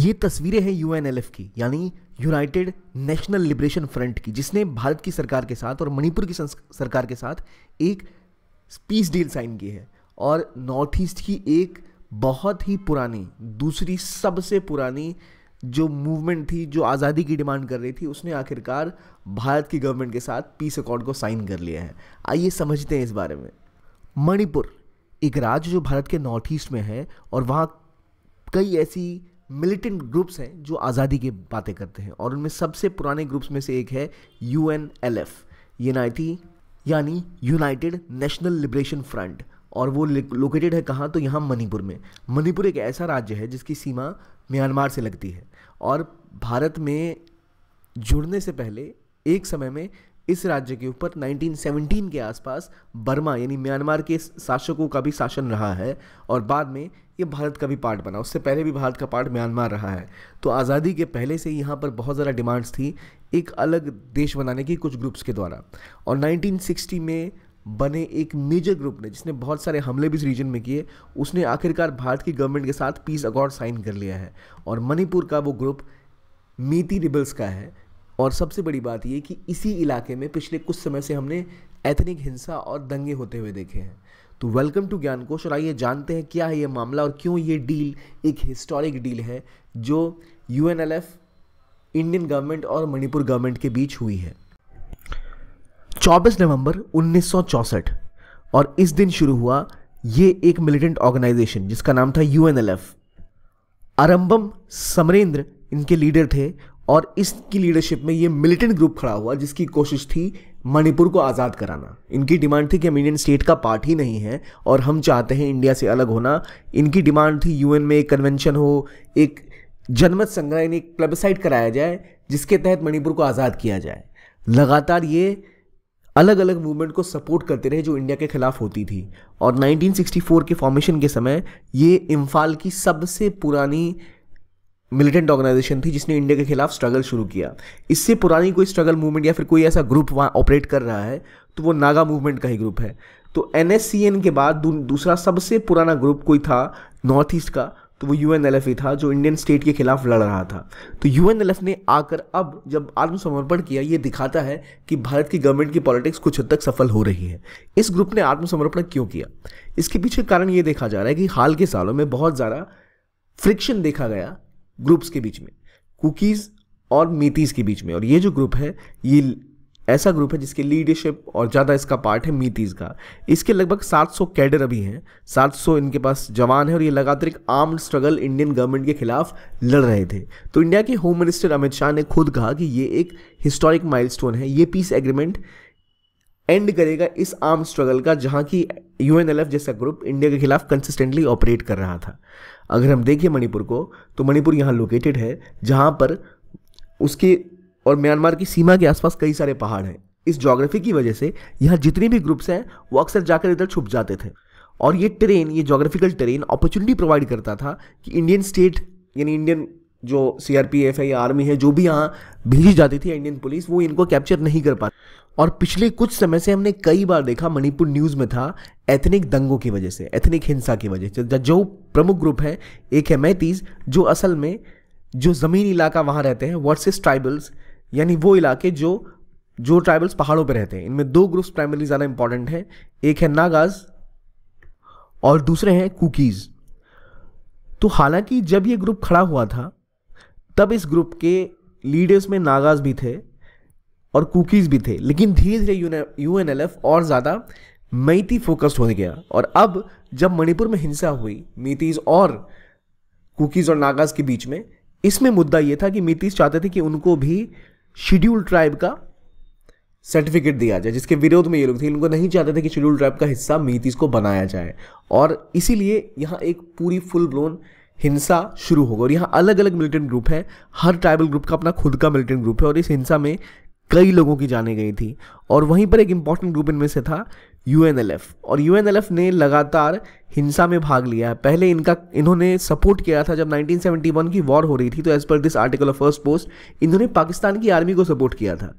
ये तस्वीरें हैं यूएनएलएफ की, यानी यूनाइटेड नेशनल लिबरेशन फ्रंट की, जिसने भारत की सरकार के साथ और मणिपुर की सरकार के साथ एक पीस डील साइन की है। और नॉर्थ ईस्ट की एक बहुत ही पुरानी, दूसरी सबसे पुरानी जो मूवमेंट थी, जो आज़ादी की डिमांड कर रही थी, उसने आखिरकार भारत की गवर्नमेंट के साथ पीस अकॉर्ड को साइन कर लिया है। आइए समझते हैं इस बारे में। मणिपुर एक राज्य जो भारत के नॉर्थ ईस्ट में है, और वहाँ कई ऐसी मिलिटेंट ग्रुप्स हैं जो आज़ादी की बातें करते हैं, और उनमें सबसे पुराने ग्रुप्स में से एक है यूएनएलएफ, यानी यूनाइटेड नेशनल लिबरेशन फ्रंट। और वो लोकेटेड है कहाँ? तो यहाँ मणिपुर में। मणिपुर एक ऐसा राज्य है जिसकी सीमा म्यांमार से लगती है, और भारत में जुड़ने से पहले एक समय में इस राज्य के ऊपर 1917 के आसपास बर्मा यानी म्यांमार के शासकों का भी शासन रहा है, और बाद में ये भारत का भी पार्ट बना। उससे पहले भी भारत का पार्ट म्यांमार रहा है। तो आज़ादी के पहले से यहाँ पर बहुत ज़्यादा डिमांड्स थी एक अलग देश बनाने की कुछ ग्रुप्स के द्वारा। और 1960 में बने एक मेजर ग्रुप ने, जिसने बहुत सारे हमले भी इस रीजन में किए, उसने आखिरकार भारत की गवर्नमेंट के साथ पीस अकॉर्ड साइन कर लिया है। और मणिपुर का वो ग्रुप मीती रिबल्स का है। और सबसे बड़ी बात ये कि इसी इलाके में पिछले कुछ समय से हमने एथनिक हिंसा और दंगे होते हुए देखे हैं। तो वेलकम टू ज्ञानकोश, और आइए जानते हैं क्या है ये मामला और क्यों ये डील एक हिस्टोरिक डील है जो यूएनएलएफ, इंडियन गवर्नमेंट और मणिपुर गवर्नमेंट के बीच हुई है। 24 नवंबर 1964, और इस दिन शुरू हुआ ये एक मिलिटेंट ऑर्गेनाइजेशन जिसका नाम था यूएनएलएफ। आरंबम समरेंद्र इनके लीडर थे, और इसकी लीडरशिप में ये मिलिटेंट ग्रुप खड़ा हुआ जिसकी कोशिश थी मणिपुर को आज़ाद कराना। इनकी डिमांड थी कि हम इंडियन स्टेट का पार्ट ही नहीं है और हम चाहते हैं इंडिया से अलग होना। इनकी डिमांड थी यूएन में एक कन्वेंशन हो, एक जनमत संग्रह यानी एक प्लेबिसाइट कराया जाए जिसके तहत मणिपुर को आज़ाद किया जाए। लगातार ये अलग अलग मूवमेंट को सपोर्ट करते रहे जो इंडिया के खिलाफ होती थी। और 1964 के फॉर्मेशन के समय ये इम्फाल की सबसे पुरानी मिलिटेंट ऑर्गेनाइजेशन थी जिसने इंडिया के खिलाफ स्ट्रगल शुरू किया। इससे पुरानी कोई स्ट्रगल मूवमेंट या फिर कोई ऐसा ग्रुप वहाँ ऑपरेट कर रहा है तो वो नागा मूवमेंट का ही ग्रुप है। तो एनएससीएन के बाद दूसरा सबसे पुराना ग्रुप कोई था नॉर्थ ईस्ट का, तो वो यूएनएलएफ ही था जो इंडियन स्टेट के खिलाफ लड़ रहा था। तो यूएनएलएफ ने आकर अब जब आत्मसमर्पण किया, ये दिखाता है कि भारत की गवर्नमेंट की पॉलिटिक्स कुछ हद तक सफल हो रही है। इस ग्रुप ने आत्मसमर्पण क्यों किया? इसके पीछे कारण ये देखा जा रहा है कि हाल के सालों में बहुत ज़्यादा फ्रिक्शन देखा गया ग्रुप्स के बीच में, कुकीज़ और मीतीज़ के बीच में। और ये जो ग्रुप है ये ऐसा ग्रुप है जिसकी लीडरशिप और ज़्यादा इसका पार्ट है मीतीज़ का। इसके लगभग 700 कैडर अभी हैं, 700 इनके पास जवान है, और ये लगातार एक आर्म्ड स्ट्रगल इंडियन गवर्नमेंट के खिलाफ लड़ रहे थे। तो इंडिया के होम मिनिस्टर अमित शाह ने खुद कहा कि ये एक हिस्टोरिक माइलस्टोन है, ये पीस एग्रीमेंट एंड करेगा इस आर्म स्ट्रगल का जहाँ की यूएनएलएफ जैसा ग्रुप इंडिया के खिलाफ कंसिस्टेंटली ऑपरेट कर रहा था। अगर हम देखें मणिपुर को, तो मणिपुर यहाँ लोकेटेड है जहाँ पर उसके और म्यांमार की सीमा के आसपास कई सारे पहाड़ हैं। इस ज्योग्राफी की वजह से यहाँ जितने भी ग्रुप्स हैं वो अक्सर जाकर इधर छुप जाते थे। और ये ज्योग्राफिकल टेरेन अपॉर्चुनिटी प्रोवाइड करता था कि इंडियन स्टेट यानी इंडियन जो सीआरपीएफ है या आर्मी है जो भी यहाँ भेजी जाती थी, इंडियन पुलिस, वो इनको कैप्चर नहीं कर पाती। और पिछले कुछ समय से हमने कई बार देखा मणिपुर न्यूज़ में था एथनिक दंगों की वजह से, एथनिक हिंसा की वजह से। जो प्रमुख ग्रुप है, एक है मैतीज जो असल में जो ज़मीन इलाका वहाँ रहते हैं वर्सेस ट्राइबल्स, यानी वो इलाके जो ट्राइबल्स पहाड़ों पर रहते हैं। इनमें दो ग्रुप्स प्राइमरली ज़्यादा इंपॉर्टेंट हैं, एक है नागाज और दूसरे हैं कुकीज़। तो हालांकि जब ये ग्रुप खड़ा हुआ था तब इस ग्रुप के लीडर्स में नागाज भी थे और कुकीज़ भी थे, लेकिन धीरे धीरे यूएनएलएफ और ज़्यादा मैती फोकस्ड हो गया। और अब जब मणिपुर में हिंसा हुई मीतीज़ और कुकीज़ और नागाज के बीच में, इसमें मुद्दा ये था कि मीतीज़ चाहते थे कि उनको भी शेड्यूल्ड ट्राइब का सर्टिफिकेट दिया जाए, जिसके विरोध में ये लोग थे। इनको नहीं चाहते थे कि शेड्यूल्ड ट्राइब का हिस्सा मीतीज़ को बनाया जाए, और इसीलिए यहाँ एक पूरी फुल ब्लोन हिंसा शुरू होगा। और यहाँ अलग अलग मिलिटेंट ग्रुप है, हर ट्राइबल ग्रुप का अपना खुद का मिलिटेंट ग्रुप है, और इस हिंसा में कई लोगों की जानें गई थी। और वहीं पर एक इंपॉर्टेंट ग्रुप इनमें से था यूएनएलएफ, और यूएनएलएफ ने लगातार हिंसा में भाग लिया। पहले इन्होंने सपोर्ट किया था जब 1971 की वॉर हो रही थी, तो as per this article of Firstpost इन्होंने पाकिस्तान की आर्मी को सपोर्ट किया था।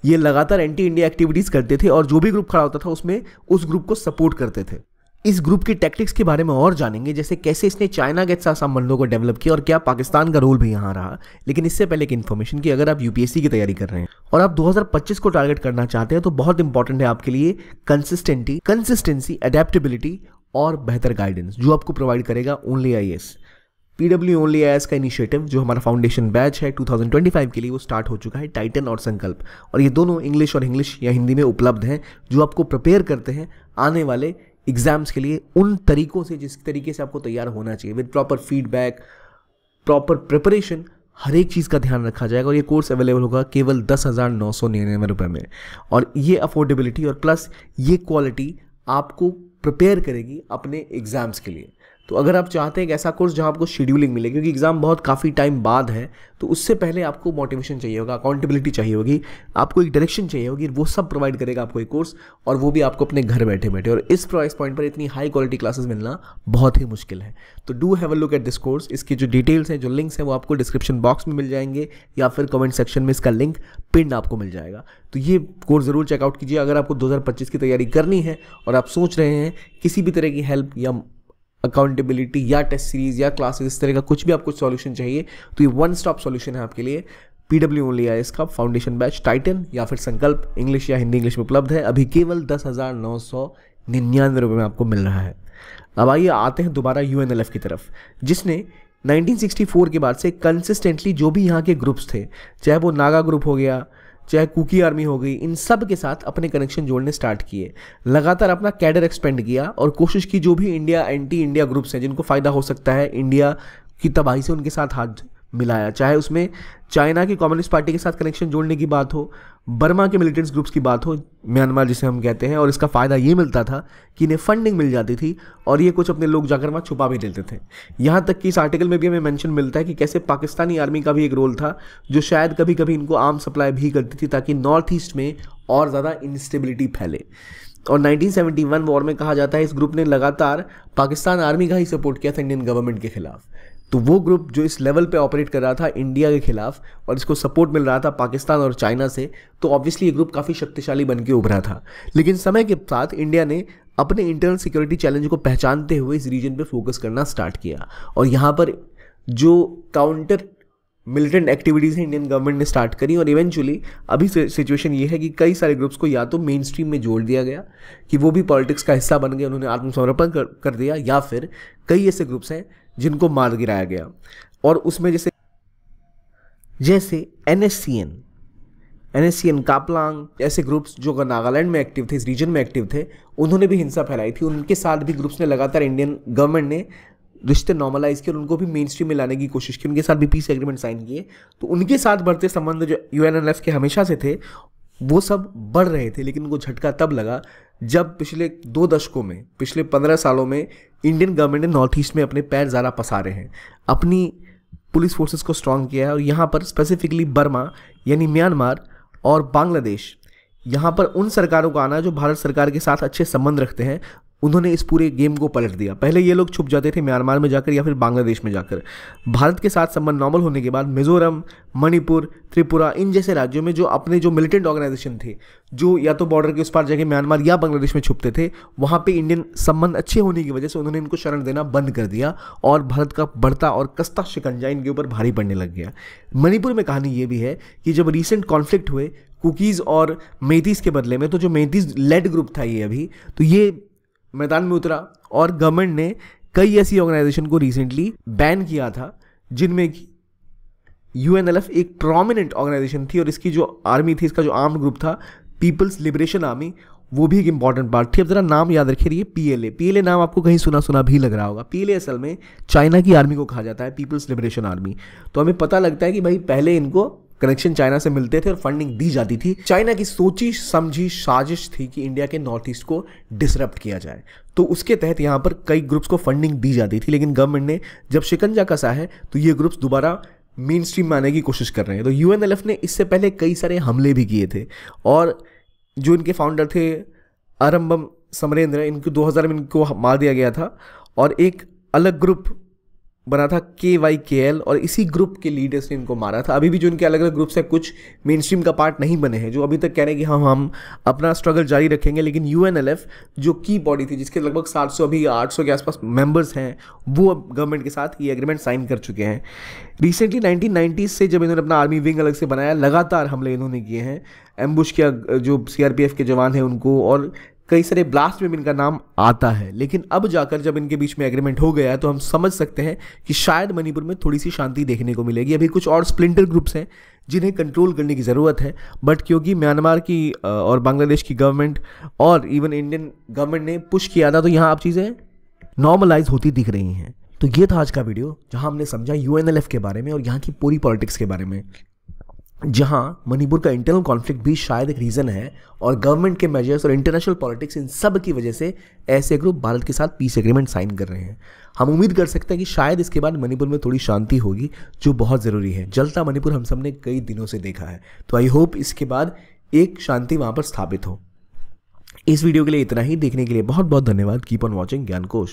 ये लगातार एंटी इंडिया एक्टिविटीज़ करते थे, और जो भी ग्रुप खड़ा होता था उसमें उस ग्रुप को सपोर्ट करते थे। इस ग्रुप की टैक्टिक्स के बारे में और जानेंगे, जैसे कैसे इसने चाइना के साथ संबंधों को डेवलप किया और क्या पाकिस्तान का रोल भी यहाँ रहा। लेकिन इससे पहले एक इन्फॉर्मेशन कि अगर आप यूपीएससी की तैयारी कर रहे हैं और आप 2025 को टारगेट करना चाहते हैं तो बहुत इंपॉर्टेंट है आपके लिए कंसिस्टेंसी, अडेप्टेबिलिटी और बेहतर गाइडेंस जो आपको प्रोवाइड करेगा only IAS. PW only IAS का इनिशिएटिव जो हमारा फाउंडेशन बैच है 2025 के लिए वो स्टार्ट हो चुका है, टाइटन और संकल्प, और ये दोनों इंग्लिश या हिंदी में उपलब्ध हैं जो आपको प्रिपेयर करते हैं आने वाले एग्जाम्स के लिए उन तरीकों से जिस तरीके से आपको तैयार होना चाहिए, with proper feedback, proper preparation, हर एक चीज़ का ध्यान रखा जाएगा। और ये कोर्स अवेलेबल होगा केवल 10,999 रुपये में, और ये अफोर्डेबिलिटी और प्लस ये क्वालिटी आपको प्रिपेयर करेगी अपने एग्जाम्स के लिए। तो अगर आप चाहते हैं एक ऐसा कोर्स जहां आपको शेड्यूलिंग मिले, क्योंकि एग्जाम बहुत काफ़ी टाइम बाद है, तो उससे पहले आपको मोटिवेशन चाहिए होगा, अकाउंटेबिलिटी चाहिए होगी, आपको एक डायरेक्शन चाहिए होगी, वो सब प्रोवाइड करेगा आपको एक कोर्स, और वो भी आपको अपने घर बैठे बैठे। और इस प्राइस पॉइंट पर इतनी हाई क्वालिटी क्लासेस मिलना बहुत ही मुश्किल है। तो do have a look at this course. इसकी जो डिटेल्स हैं, जो लिंक्स हैं, वो आपको डिस्क्रिप्शन बॉक्स में मिल जाएंगे या फिर कमेंट सेक्शन में इसका लिंक पिन आपको मिल जाएगा। तो ये कोर्स ज़रूर चेकआउट कीजिए अगर आपको 2025 की तैयारी करनी है और आप सोच रहे हैं किसी भी तरह की हेल्प या अकाउंटेबिलिटी या टेस्ट सीरीज या क्लासेस, इस तरह का कुछ भी आपको सॉल्यूशन चाहिए तो ये वन स्टॉप सॉल्यूशन है आपके लिए। पीडब्ल्यू ओनली आईएएस का फाउंडेशन बैच टाइटन या फिर संकल्प इंग्लिश या हिंदी इंग्लिश में उपलब्ध है, अभी केवल 10,999 रुपये में आपको मिल रहा है। अब आइए आते हैं दोबारा यूएनएलएफ की तरफ, जिसने 1964 के बाद से कंसिस्टेंटली जो भी यहाँ के ग्रुप्स थे, चाहे वो नागा ग्रुप हो गया, चाहे कुकी आर्मी हो गई, इन सब के साथ अपने कनेक्शन जोड़ने स्टार्ट किए, लगातार अपना कैडर एक्सपेंड किया और कोशिश की जो भी इंडिया एंटी इंडिया ग्रुप्स हैं जिनको फ़ायदा हो सकता है इंडिया की तबाही से, उनके साथ हाथ मिलाया। चाहे उसमें चाइना की कम्युनिस्ट पार्टी के साथ कनेक्शन जोड़ने की बात हो, बर्मा के मिलिटेंट्स ग्रुप्स की बात हो, म्यांमार जिसे हम कहते हैं, और इसका फ़ायदा ये मिलता था कि इन्हें फंडिंग मिल जाती थी और ये कुछ अपने लोग जाकर वहाँ छुपा भी देते थे। यहाँ तक कि इस आर्टिकल में भी हमें मेंशन मिलता है कि कैसे पाकिस्तानी आर्मी का भी एक रोल था जो शायद कभी कभी इनको आर्म सप्लाई भी करती थी ताकि नॉर्थ ईस्ट में और ज़्यादा इंस्टेबिलिटी फैले। और 1971 वॉर में कहा जाता है इस ग्रुप ने लगातार पाकिस्तान आर्मी का ही सपोर्ट किया था इंडियन गवर्नमेंट के खिलाफ। तो वो ग्रुप जो इस लेवल पे ऑपरेट कर रहा था इंडिया के खिलाफ और इसको सपोर्ट मिल रहा था पाकिस्तान और चाइना से, तो ऑब्वियसली ये ग्रुप काफ़ी शक्तिशाली बन के उभरा था। लेकिन समय के साथ इंडिया ने अपने इंटरनल सिक्योरिटी चैलेंज को पहचानते हुए इस रीजन पे फोकस करना स्टार्ट किया और यहाँ पर जो काउंटर मिलिटेंट एक्टिविटीज़ हैं इंडियन गवर्नमेंट ने स्टार्ट करी। और इवेंचुअली अभी सिचुएशन ये है कि कई सारे ग्रुप्स को या तो मेन स्ट्रीम में जोड़ दिया गया कि वो भी पॉलिटिक्स का हिस्सा बन गए, उन्होंने आत्मसमर्पण कर दिया, या फिर कई ऐसे ग्रुप्स हैं जिनको मार गिराया गया। और उसमें जैसे एनएससीएन कापलांग ऐसे ग्रुप्स जो नागालैंड में एक्टिव थे, इस रीजन में एक्टिव थे, उन्होंने भी हिंसा फैलाई थी। उनके साथ भी ग्रुप्स ने लगातार इंडियन गवर्नमेंट ने रिश्ते नॉर्मलाइज किए और उनको भी मेन स्ट्रीम में लाने की कोशिश की, उनके साथ भी पीस एग्रीमेंट साइन किए। तो उनके साथ बढ़ते संबंध जो यूएनएलएफ के हमेशा से थे वो सब बढ़ रहे थे, लेकिन उनको झटका तब लगा जब पिछले 2 दशकों में, पिछले 15 सालों में इंडियन गवर्नमेंट ने नॉर्थ ईस्ट में अपने पैर ज़्यादा पसारे हैं, अपनी पुलिस फोर्सेस को स्ट्रॉन्ग किया है। और यहाँ पर स्पेसिफिकली बर्मा यानी म्यांमार और बांग्लादेश, यहाँ पर उन सरकारों का आना जो भारत सरकार के साथ अच्छे संबंध रखते हैं, उन्होंने इस पूरे गेम को पलट दिया। पहले ये लोग छुप जाते थे म्यांमार में जाकर या फिर बांग्लादेश में जाकर। भारत के साथ संबंध नॉर्मल होने के बाद मिजोरम, मणिपुर, त्रिपुरा, इन जैसे राज्यों में जो अपने जो मिलिटेंट ऑर्गेनाइजेशन थे जो या तो बॉर्डर के उस पार जाके म्यांमार या बांग्लादेश में छुपते थे, वहाँ पे इंडियन संबंध अच्छे होने की वजह से उन्होंने इनको शरण देना बंद कर दिया और भारत का बढ़ता और कसता शिकंजा इनके ऊपर भारी पड़ने लग गया। मणिपुर में कहानी ये भी है कि जब रिसेंट कॉन्फ्लिक्ट हुए कुकीज़ और मेतीस के बदले में, तो जो मेतीस लेड ग्रुप था ये अभी, तो ये मैदान में उतरा और गवर्नमेंट ने कई ऐसी ऑर्गेनाइजेशन को रिसेंटली बैन किया था जिनमें यूएनएलएफ एक प्रोमिनेंट ऑर्गेनाइजेशन थी और इसकी जो आर्मी थी, इसका जो आर्म्ड ग्रुप था पीपल्स लिबरेशन आर्मी, वो भी एक इंपॉर्टेंट पार्ट थी। अब जरा नाम याद रखिए, पीएलए नाम आपको कहीं सुना सुना भी लग रहा होगा। पीएलए असल में चाइना की आर्मी को कहा जाता है, पीपल्स लिबरेशन आर्मी। तो हमें पता लगता है कि भाई पहले इनको कनेक्शन चाइना से मिलते थे और फंडिंग दी जाती थी। चाइना की सोची समझी साजिश थी कि इंडिया के नॉर्थ ईस्ट को डिसरप्ट किया जाए, तो उसके तहत यहाँ पर कई ग्रुप्स को फंडिंग दी जाती थी। लेकिन गवर्नमेंट ने जब शिकंजा कसा है तो ये ग्रुप्स दोबारा मेन स्ट्रीम में आने की कोशिश कर रहे हैं। तो यूएनएलएफ ने इससे पहले कई सारे हमले भी किए थे और जो इनके फाउंडर थे अरम्बम समरेंद्र, इनको 2000 में इनको मार दिया गया था और एक अलग ग्रुप बना था KYKL और इसी ग्रुप के लीडर्स ने इनको मारा था। अभी भी जो इनके अलग अलग ग्रुप्स हैं, कुछ मेन स्ट्रीम का पार्ट नहीं बने हैं, जो अभी तक कह रहे हैं कि हम अपना स्ट्रगल जारी रखेंगे, लेकिन UNLF जो की बॉडी थी, जिसके लगभग 700 अभी 800 के आसपास मेंबर्स हैं, वो अब गवर्नमेंट के साथ ये एग्रीमेंट साइन कर चुके हैं। रिसेंटली 1990s से जब इन्होंने अपना आर्मी विंग अलग से बनाया, लगातार हमले इन्होंने किए हैं, एम्बुश किया जो CRPF के जवान हैं उनको, और कई सारे ब्लास्ट में भी इनका नाम आता है। लेकिन अब जाकर जब इनके बीच में एग्रीमेंट हो गया है, तो हम समझ सकते हैं कि शायद मणिपुर में थोड़ी सी शांति देखने को मिलेगी। अभी कुछ और स्प्लिंटर ग्रुप्स हैं जिन्हें कंट्रोल करने की ज़रूरत है, बट क्योंकि म्यांमार की और बांग्लादेश की गवर्नमेंट और इवन इंडियन गवर्नमेंट ने पुश किया था, तो यहाँ अब चीज़ें नॉर्मलाइज होती दिख रही हैं। तो ये था आज का वीडियो, जहाँ हमने समझा UNLF के बारे में और यहाँ की पूरी पॉलिटिक्स के बारे में, जहां मणिपुर का इंटरनल कॉन्फ्लिक्ट भी शायद एक रीज़न है, और गवर्नमेंट के मेजर्स और इंटरनेशनल पॉलिटिक्स, इन सब की वजह से ऐसे ग्रुप भारत के साथ पीस एग्रीमेंट साइन कर रहे हैं। हम उम्मीद कर सकते हैं कि शायद इसके बाद मणिपुर में थोड़ी शांति होगी, जो बहुत ज़रूरी है। जलता मणिपुर हम सब ने कई दिनों से देखा है, तो आई होप इसके बाद एक शांति वहाँ पर स्थापित हो। इस वीडियो के लिए इतना ही। देखने के लिए बहुत बहुत धन्यवाद। Keep on watching ज्ञानकोश।